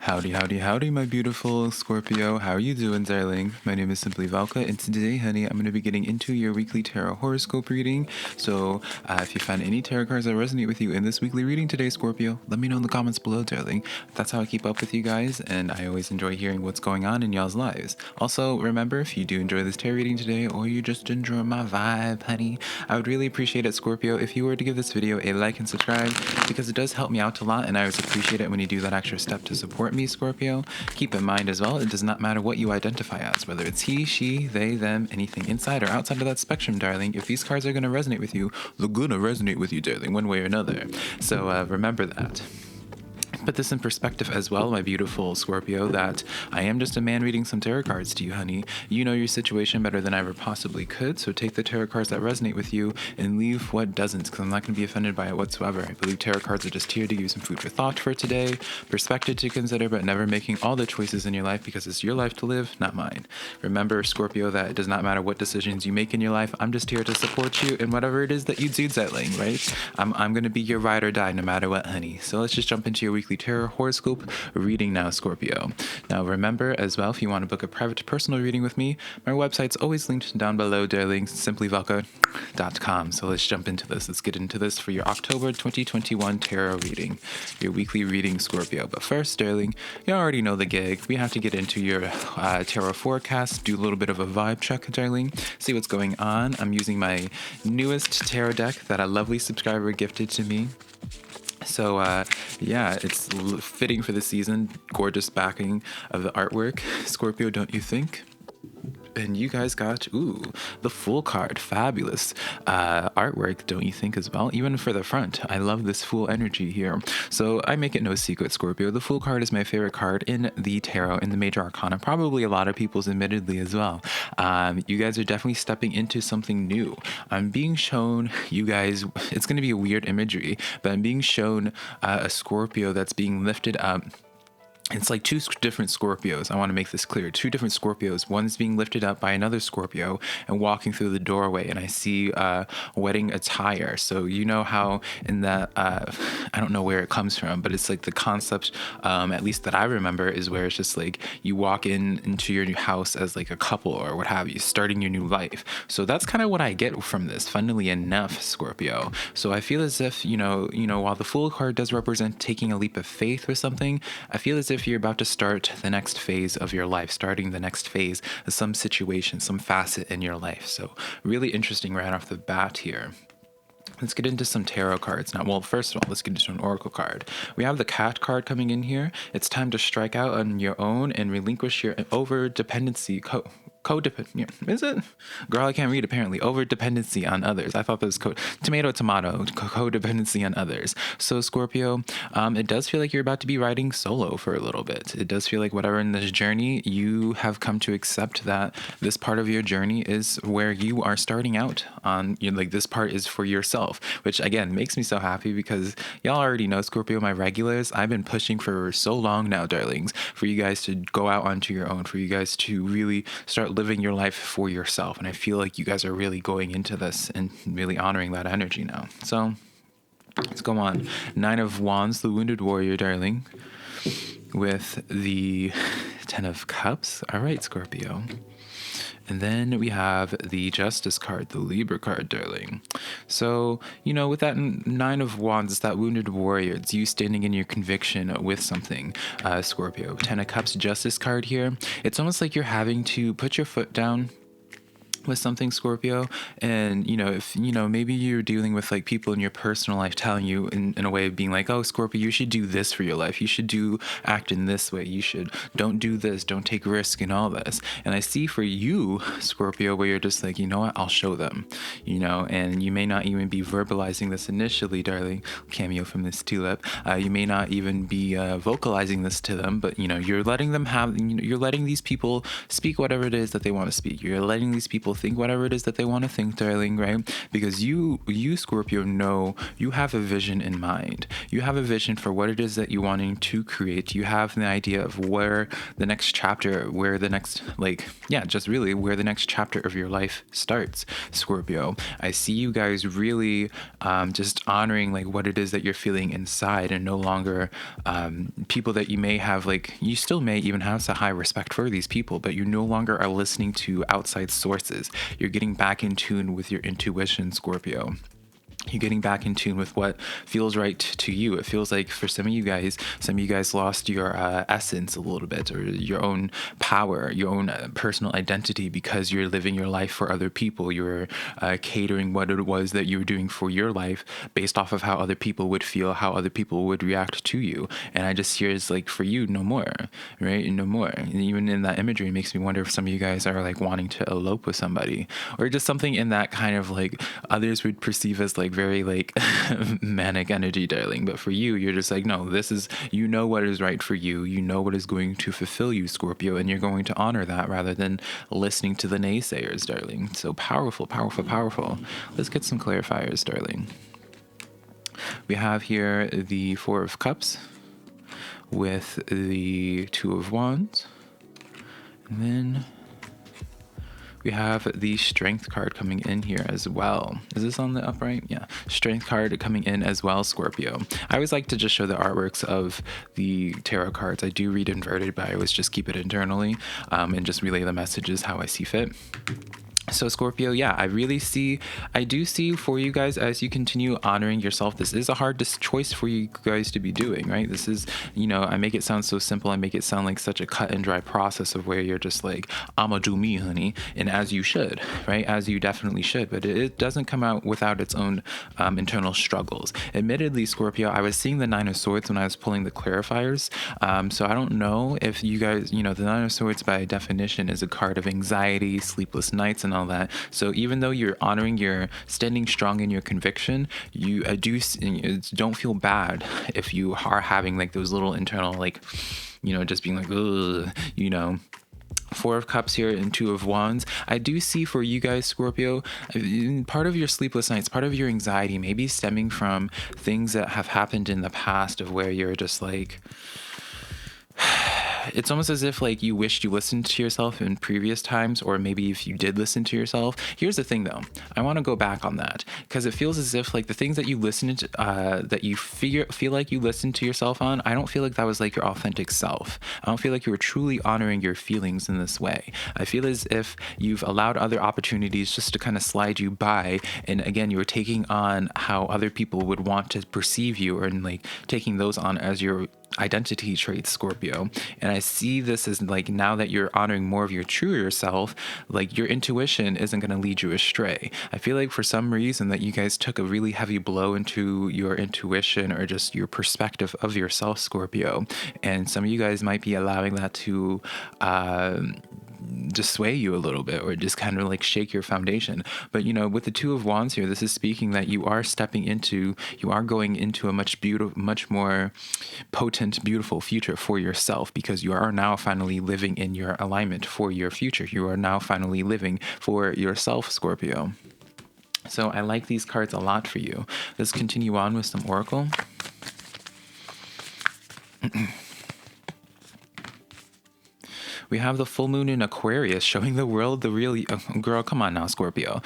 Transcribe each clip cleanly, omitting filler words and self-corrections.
Howdy, howdy, howdy, my beautiful Scorpio. How are you doing, darling? My name is SimplyVelca, and today, honey, I'm going to be getting into your weekly tarot horoscope reading. So, if you find any tarot cards that resonate with you in this weekly reading today, Scorpio, let me know in the comments below, darling. That's how I keep up with you guys, and I always enjoy hearing what's going on in y'all's lives. Also, remember, if you do enjoy this tarot reading today, or you just enjoy my vibe, honey, I would really appreciate it, Scorpio, if you were to give this video a like and subscribe, because it does help me out a lot, and I always appreciate it when you do that extra step to support me, Scorpio. Keep in mind as well, it does not matter what you identify as, whether it's he, she, they, them, anything inside or outside of that spectrum, darling. If these cards are going to resonate with you, they're going to resonate with you, darling, one way or another. So remember that. Put this in perspective as well, my beautiful Scorpio, that I am just a man reading some tarot cards to you, honey. You know your situation better than I ever possibly could, so take the tarot cards that resonate with you and leave what doesn't, because I'm not going to be offended by it whatsoever. I believe tarot cards are just here to give you some food for thought for today, perspective to consider, but never making all the choices in your life, because it's your life to live, not mine. Remember, Scorpio, that it does not matter what decisions you make in your life. I'm just here to support you in whatever it is that you do, darling, right? I'm going to be your ride or die no matter what, honey. So let's just jump into your weekly tarot horoscope reading now, Scorpio. Now remember as well, if you want to book a private personal reading with me, my website's always linked down below, darling, SimplyVelca.com. So let's jump into this. Let's get into this for your October 2021 tarot reading, your weekly reading, Scorpio. But first, darling, you already know the gig. We have to get into your tarot forecast, do a little bit of a vibe check, darling, see what's going on. I'm using my newest tarot deck that a lovely subscriber gifted to me. So, yeah, it's fitting for the season. Gorgeous backing of the artwork. Scorpio, don't you think? And you guys got, the Fool card. Fabulous artwork, don't you think, as well? Even for the front. I love this Fool energy here. So I make it no secret, Scorpio. The Fool card is my favorite card in the tarot, in the major arcana. Probably a lot of people's, admittedly, as well. You guys are definitely stepping into something new. I'm being shown, you guys, it's going to be a weird imagery, but I'm being shown a Scorpio that's being lifted up. It's like two different Scorpios. I want to make this clear. Two different Scorpios. One's being lifted up by another Scorpio and walking through the doorway. And I see wedding attire. So you know how in that, I don't know where it comes from, but it's like the concept, at least that I remember, is where it's just like you walk into your new house as like a couple or what have you, starting your new life. So that's kind of what I get from this, funnily enough, Scorpio. So I feel as if, while the Fool card does represent taking a leap of faith or something, I feel as if you're about to start the next phase of your life, starting the next phase of some situation, some facet in your life. So really interesting right off the bat here. Let's get into some tarot cards now. Well, first of all, let's get into an oracle card. We have the Cat card coming in here. It's time to strike out on your own and relinquish your over-dependency codependent. Is it? Girl, I can't read apparently. Over dependency on others. I thought that was tomato, codependency on others. So Scorpio, it does feel like you're about to be riding solo for a little bit. It does feel like whatever in this journey, you have come to accept that this part of your journey is where you are starting out on, like this part is for yourself, which again makes me so happy because y'all already know, Scorpio, my regulars, I've been pushing for so long now, darlings, for you guys to go out onto your own, for you guys to really start living your life for yourself. And I feel like you guys are really going into this and really honoring that energy now. So let's go on. 9 of Wands, the Wounded Warrior, darling, with the 10 of Cups. All right, Scorpio. And then we have the Justice card, the Libra card, darling. So, with that 9 of Wands, it's that Wounded Warrior. It's you standing in your conviction with something, Scorpio. 10 of Cups, Justice card here. It's almost like you're having to put your foot down with something, Scorpio, and if maybe you're dealing with like people in your personal life telling you in a way of being like, oh, Scorpio, you should do this for your life, you should act in this way, don't do this, don't take risk and all this. And I see for you, Scorpio, where you're just like, you know what, I'll show them, and you may not even be verbalizing this initially, darling, cameo from this tulip. You may not even be vocalizing this to them, but you're letting them you're letting these people speak whatever it is that they want to speak. You're letting these people people think whatever it is that they want to think, darling, right? Because you Scorpio, know you have a vision in mind. You have a vision for what it is that you're wanting to create. You have the idea of where the next chapter, where the next, just really where the next chapter of your life starts, Scorpio. I see you guys really just honoring like what it is that you're feeling inside, and no longer people that you may have, like, you still may even have some high respect for these people, but you no longer are listening to outside sources. You're getting back in tune with your intuition, Scorpio. You're getting back in tune with what feels right to you. It feels like for some of you guys lost your essence a little bit, or your own power, your own personal identity, because you're living your life for other people. You're catering what it was that you were doing for your life based off of how other people would feel, how other people would react to you. And I just hear it's like, for you, no more, right? No more. And even in that imagery, it makes me wonder if some of you guys are like wanting to elope with somebody, or just something in that kind of like others would perceive as like very like manic energy, darling. But for you, you're just like, no, this is, you know what is right for you. You know what is going to fulfill you, Scorpio, and you're going to honor that rather than listening to the naysayers, darling. So powerful, powerful, powerful. Let's get some clarifiers, darling. We have here the Four of Cups with the Two of Wands, and then we have the Strength card coming in here as well. Is this on the upright? Yeah. Strength card coming in as well, Scorpio. I always like to just show the artworks of the tarot cards. I do read inverted, but I always just keep it internally and just relay the messages how I see fit. So Scorpio, yeah, I do see for you guys, as you continue honoring yourself, this is a hard choice for you guys to be doing, right? This is, I make it sound so simple. I make it sound like such a cut and dry process of where you're just like, I'ma do me, honey. And as you should, right? As you definitely should, but it doesn't come out without its own internal struggles. Admittedly, Scorpio, I was seeing the Nine of Swords when I was pulling the clarifiers. So I don't know if you guys, the Nine of Swords by definition is a card of anxiety, sleepless nights, and all that. So even though you're honoring, you're standing strong in your conviction, you don't feel bad if you are having like those little internal, like, just being like, ugh, Four of Cups here and Two of Wands. I do see for you guys, Scorpio, part of your sleepless nights, part of your anxiety may be stemming from things that have happened in the past, of where you're just like, it's almost as if like you wished you listened to yourself in previous times, or maybe if you did listen to yourself. Here's the thing though, I want to go back on that, because it feels as if like the things that you listened to, that you feel like you listened to yourself on, I don't feel like that was like your authentic self. I don't feel like you were truly honoring your feelings in this way. I feel as if you've allowed other opportunities just to kind of slide you by, and again, you were taking on how other people would want to perceive you, or like taking those on as your identity traits, Scorpio. And I see this as like, now that you're honoring more of your truer self, like your intuition isn't going to lead you astray. I feel like for some reason that you guys took a really heavy blow into your intuition, or just your perspective of yourself, Scorpio. And some of you guys might be allowing that to just sway you a little bit, or just kind of like shake your foundation. But with the Two of Wands here, this is speaking that you are going into a much more potent, beautiful future for yourself, because you are now finally living in your alignment for your future. You are now finally living for yourself, Scorpio. So I like these cards a lot for you. Let's continue on with some oracle. We have the full moon in Aquarius, showing the world the real girl. Come on now, Scorpio.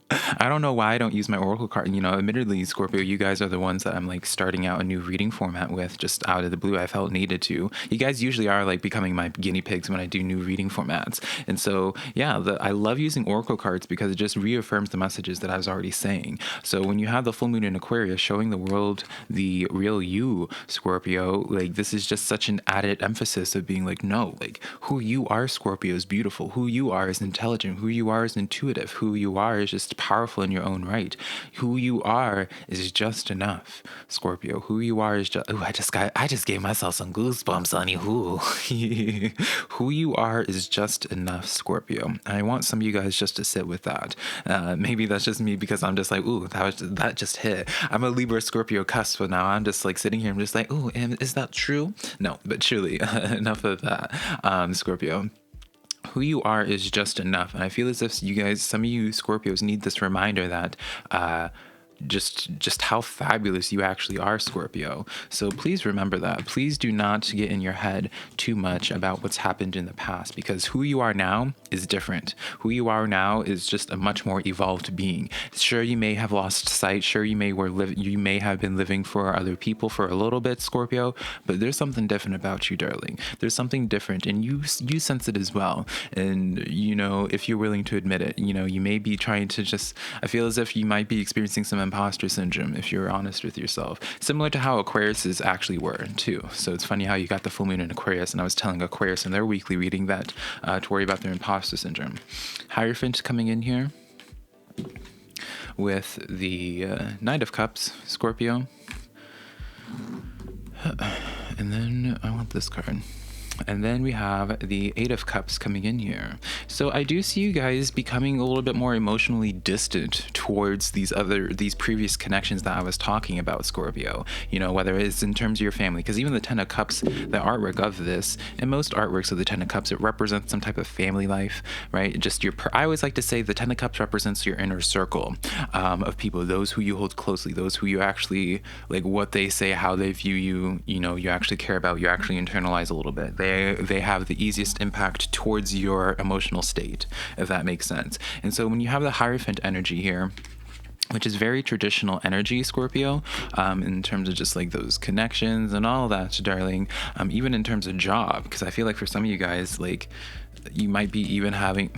I don't know why I don't use my oracle card. Admittedly, Scorpio, you guys are the ones that I'm like starting out a new reading format with, just out of the blue. I felt needed to. You guys usually are like becoming my guinea pigs when I do new reading formats. And so, yeah, I love using oracle cards because it just reaffirms the messages that I was already saying. So when you have the full moon in Aquarius, showing the world the real you, Scorpio, like this is just such an added emphasis of being like, no, like who you are, Scorpio, is beautiful. Who you are is intelligent. Who you are is intuitive. Who you are is just powerful in your own right. Who you are is just enough, Scorpio. Who you are is just, I just gave myself some goosebumps, honey. Who you are is just enough, Scorpio. And I want some of you guys just to sit with that. Maybe that's just me, because I'm just like, ooh, that just hit. I'm a Libra Scorpio cusp, but now I'm just like sitting here. I'm just like, ooh, is that true? No, but truly, enough of that. Scorpio, who you are is just enough. And I feel as if you guys, some of you Scorpios, need this reminder that just how fabulous you actually are, Scorpio. So please remember that. Please do not get in your head too much about what's happened in the past, because who you are now is different. Who you are now is just a much more evolved being. Sure, you may have lost sight. Sure, you may have been living for other people for a little bit, Scorpio, but there's something different about you, darling. There's something different, and you sense it as well. And if you're willing to admit it, you may be trying to just, I feel as if you might be experiencing some imposter syndrome, if you're honest with yourself, similar to how Aquariuses actually were too. So it's funny how you got the full moon in Aquarius, and I was telling Aquarius in their weekly reading that to worry about their imposter syndrome. Hierophant coming in here with the Knight of Cups, Scorpio, and then I want this card. And then we have the Eight of Cups coming in here. So I do see you guys becoming a little bit more emotionally distant towards these previous connections that I was talking about, Scorpio. Whether it's in terms of your family, because even the Ten of Cups, the artwork of this, and most artworks of the Ten of Cups, it represents some type of family life, right? I always like to say the Ten of Cups represents your inner circle of people, those who you hold closely, those who you actually, like what they say, how they view you, you actually care about, you actually internalize a little bit. They have the easiest impact towards your emotional state, if that makes sense. And so when you have the Hierophant energy here, which is very traditional energy, Scorpio, in terms of just like those connections and all that, darling, even in terms of job, because I feel like for some of you guys, like you might be even having...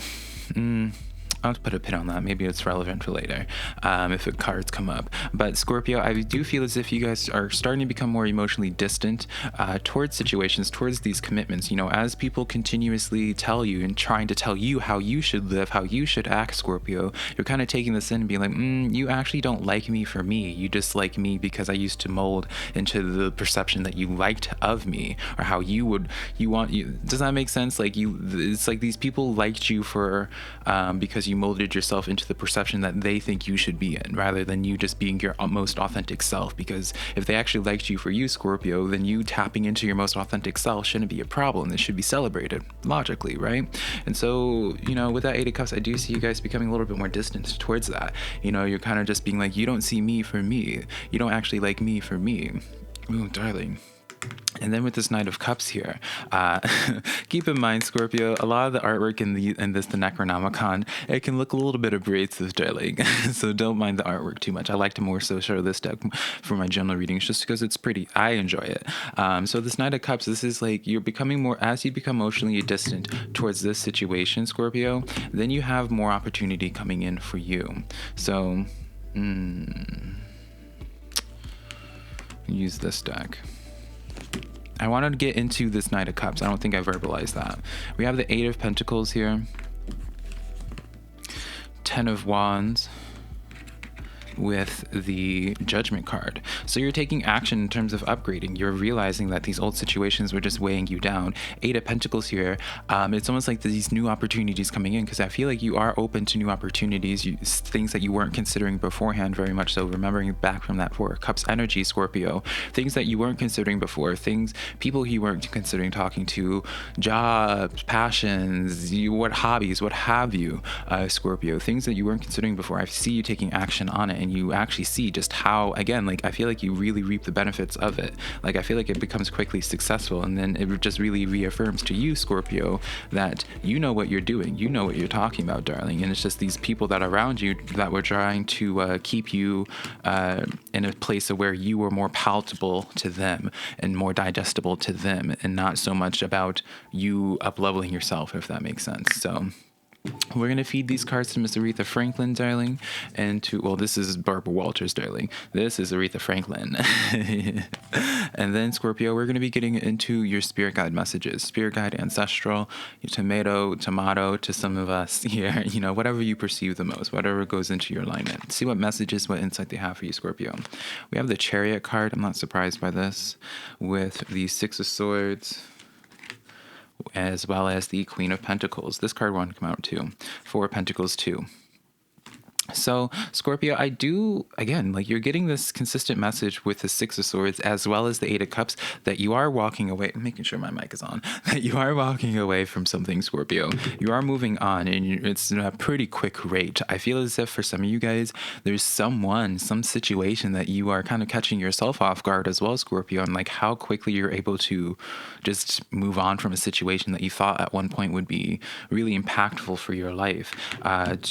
I'll put a pin on that. Maybe it's relevant for later if the cards come up. But Scorpio, I do feel as if you guys are starting to become more emotionally distant towards situations, towards these commitments. As people continuously tell you and trying to tell you how you should live, how you should act, Scorpio, you're kind of taking this in and being like, you actually don't like me for me. You just like me because I used to mold into the perception that you liked of me, or how you want you. Does that make sense? Like it's like these people liked you for because you molded yourself into the perception that they think you should be in, rather than you just being your most authentic self. Because if they actually liked you for you, Scorpio, then you tapping into your most authentic self shouldn't be a problem. It should be celebrated logically, right? And so, with that Eight of Cups, I do see you guys becoming a little bit more distant towards that. You're kind of just being like, you don't see me for me. You don't actually like me for me. Ooh, darling. And then with this Knight of Cups here, keep in mind, Scorpio, a lot of the artwork in the Necronomicon, it can look a little bit abrasive, darling. So don't mind the artwork too much. I like to more so show this deck for my general readings just because it's pretty. I enjoy it. So this Knight of Cups, this is like you're becoming more, as you become emotionally distant towards this situation, Scorpio, then you have more opportunity coming in for you. So, use this deck. I wanted to get into this Knight of Cups. I don't think I verbalized that. We have the Eight of Pentacles here. 10 of Wands. With the Judgment card. So you're taking action in terms of upgrading. You're realizing that these old situations were just weighing you down. Eight of Pentacles here. It's almost like these new opportunities coming in, because I feel like you are open to new opportunities, things that you weren't considering beforehand, very much so. Remembering back from that Four of Cups energy, Scorpio, things that you weren't considering before, people you weren't considering talking to, jobs, passions, what hobbies, what have you, Scorpio, things that you weren't considering before. I see you taking action on it, and you actually see just how, again, like I feel like you really reap the benefits of it. Like I feel like it becomes quickly successful, and then it just really reaffirms to you, Scorpio, that you know what you're doing, you know what you're talking about, darling. And it's just these people that are around you that were trying to keep you in a place of where you were more palatable to them and more digestible to them, and not so much about you up-leveling yourself, if that makes sense. So we're going to feed these cards to Miss Aretha Franklin, darling, and this is Barbara Walters, darling. This is Aretha Franklin. And then, Scorpio, we're going to be getting into your spirit guide messages. Spirit guide, ancestral, your tomato, to some of us here, whatever you perceive the most, whatever goes into your alignment. See what messages, what insight they have for you, Scorpio. We have the Chariot card. I'm not surprised by this. With the Six of Swords, as well as the Queen of Pentacles. This card won't come out too. Four of Pentacles too. So, Scorpio, I do, again, like you're getting this consistent message with the Six of Swords as well as the Eight of Cups that you are walking away, making sure my mic is on, that you are walking away from something, Scorpio. You are moving on, and it's at a pretty quick rate. I feel as if for some of you guys, there's some situation that you are kind of catching yourself off guard as well, Scorpio, and like how quickly you're able to just move on from a situation that you thought at one point would be really impactful for your life.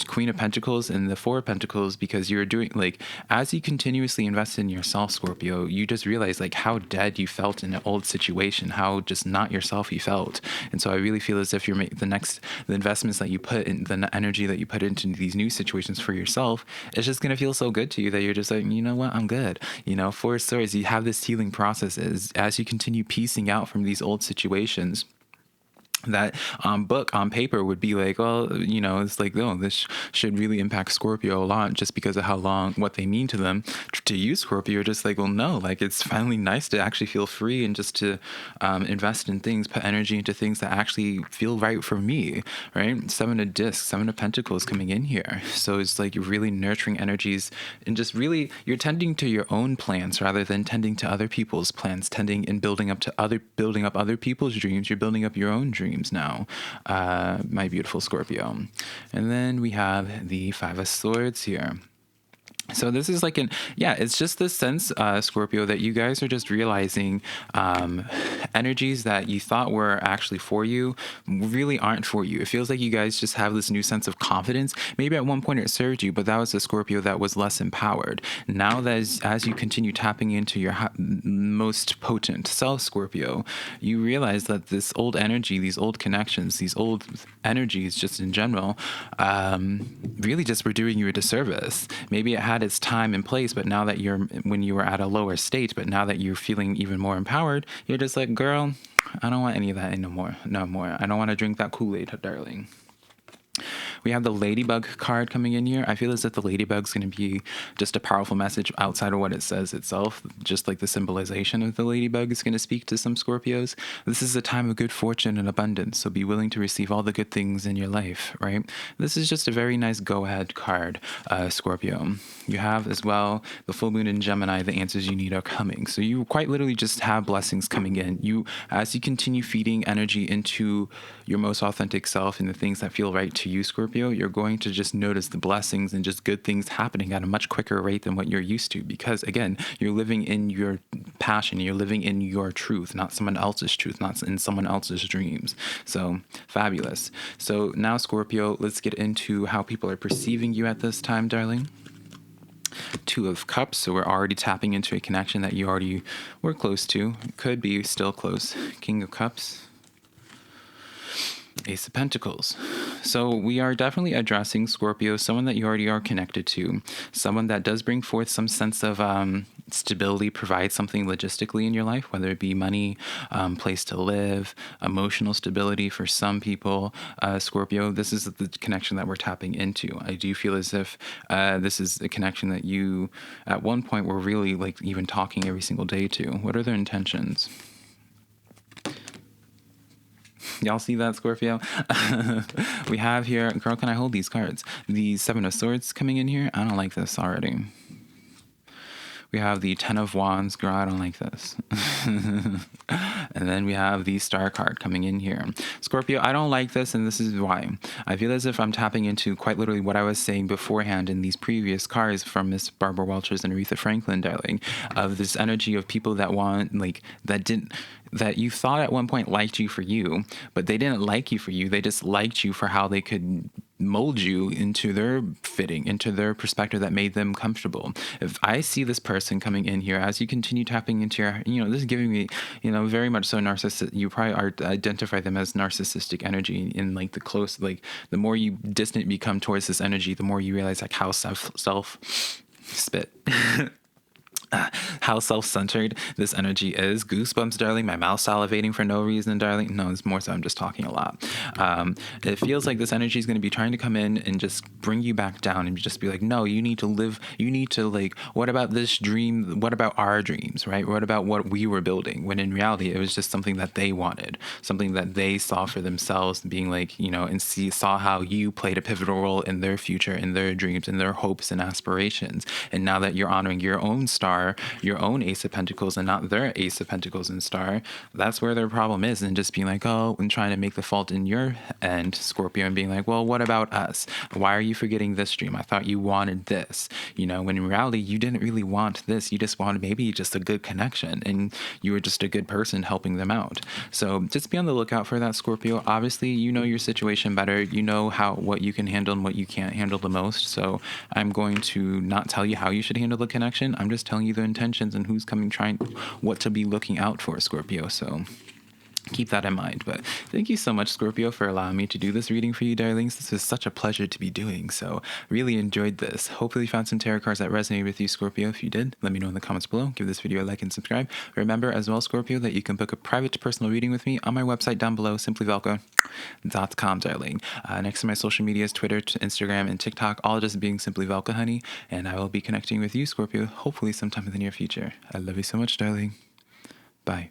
Queen of Pentacles and the Four of Pentacles, because you're doing like as you continuously invest in yourself, Scorpio, you just realize like how dead you felt in an old situation, how just not yourself you felt. And so I really feel as if you're making the investments that you put in, the energy that you put into these new situations for yourself, it's just gonna feel so good to you that you're just like, you know what, I'm good. You know, Four of Swords, you have this healing process as you continue piecing out from these old situations. That book on paper would be like, well, you know, it's like, oh, this should really impact Scorpio a lot just because of what they mean to them. To you, Scorpio, you're just like, well, no, like it's finally nice to actually feel free and just to invest in things, put energy into things that actually feel right for me, right? Seven of Discs, Seven of Pentacles coming in here. So it's like you're really nurturing energies and just really, you're tending to your own plans rather than tending to other people's plans, tending and building up other people's dreams. You're building up your own dreams now, my beautiful Scorpio. And then we have the Five of Swords here. So this is like it's just this sense, Scorpio, that you guys are just realizing energies that you thought were actually for you really aren't for you. It feels like you guys just have this new sense of confidence. Maybe at one point it served you, but that was a Scorpio that was less empowered. Now that as you continue tapping into your most potent self, Scorpio, you realize that this old energy, these old connections, these old energies just in general, really just were doing you a disservice. Maybe it had its time and place, but now that when you were at a lower state, but now that you're feeling even more empowered, you're just like, girl, I don't want any of that no more. I don't want to drink that Kool-Aid, darling. We have the Ladybug card coming in here. I feel as if the Ladybug's going to be just a powerful message outside of what it says itself. Just like the symbolization of the Ladybug is going to speak to some Scorpios. This is a time of good fortune and abundance, so be willing to receive all the good things in your life, right? This is just a very nice go-ahead card, Scorpio. You have as well the full moon in Gemini. The answers you need are coming. So you quite literally just have blessings coming in. As you continue feeding energy into your most authentic self and the things that feel right to you, Scorpio, you're going to just notice the blessings and just good things happening at a much quicker rate than what you're used to. Because again, you're living in your passion, you're living in your truth, not someone else's truth, not in someone else's dreams. So fabulous. So now, Scorpio, let's get into how people are perceiving you at this time, darling. Two of Cups, so we're already tapping into a connection that you already were close to, could be still close. King of Cups, Ace of Pentacles. So we are definitely addressing, Scorpio, someone that you already are connected to, someone that does bring forth some sense of stability, provide something logistically in your life, whether it be money, place to live, emotional stability for some people. Scorpio, this is the connection that we're tapping into. I do feel as if this is a connection that you at one point were really like even talking every single day to. What are their intentions? Y'all see that, Scorpio? We have here, girl, can I hold these cards? The Seven of Swords coming in here. I don't like this already. We have the Ten of Wands. Girl, I don't like this. And then we have the Star card coming in here. Scorpio, I don't like this, and this is why. I feel as if I'm tapping into quite literally what I was saying beforehand in these previous cards from Miss Barbara Walters and Aretha Franklin, darling, of this energy of people that that you thought at one point liked you for you, but they didn't like you for you. They just liked you for how they could mold you into their fitting, into their perspective that made them comfortable. If I see this person coming in here, as you continue tapping into your, this is giving me, very much so narcissistic. You probably identify them as narcissistic energy in like the more you distant become towards this energy, the more you realize like how self spit. how self-centered this energy is. Goosebumps, darling. My mouth salivating for no reason, darling. No, it's more so I'm just talking a lot. It feels like this energy is going to be trying to come in and just bring you back down and just be like, no, you need to live. You need to, like, what about this dream? What about our dreams, right? What about what we were building? When in reality, it was just something that they wanted, something that they saw for themselves, being like, you know, and saw how you played a pivotal role in their future, in their dreams, in their hopes and aspirations. And now that you're honoring your own star, your own Ace of Pentacles, and not their Ace of Pentacles and star, that's where their problem is. And just being like, oh, and trying to make the fault in your end, Scorpio, and being like, well, what about us? Why are you forgetting this dream? I thought you wanted this, you know, when in reality, you didn't really want this. You just wanted maybe just a good connection, and you were just a good person helping them out. So just be on the lookout for that, Scorpio. Obviously, you know your situation better. You know what you can handle and what you can't handle the most. So I'm going to not tell you how you should handle the connection. I'm just telling you the intentions and who's coming, trying, what to be looking out for, Scorpio. So keep that in mind. But thank you so much, Scorpio, for allowing me to do this reading for you, darlings. This is such a pleasure to be doing. So really enjoyed this. Hopefully you found some tarot cards that resonated with you, Scorpio. If you did, let me know in the comments below. Give this video a like and subscribe. Remember as well, Scorpio, that you can book a private personal reading with me on my website down below, SimplyVelca.com, darling. Next to my social medias, Twitter, Instagram, and TikTok, all just being SimplyVelca, honey. And I will be connecting with you, Scorpio, hopefully sometime in the near future. I love you so much, darling. Bye.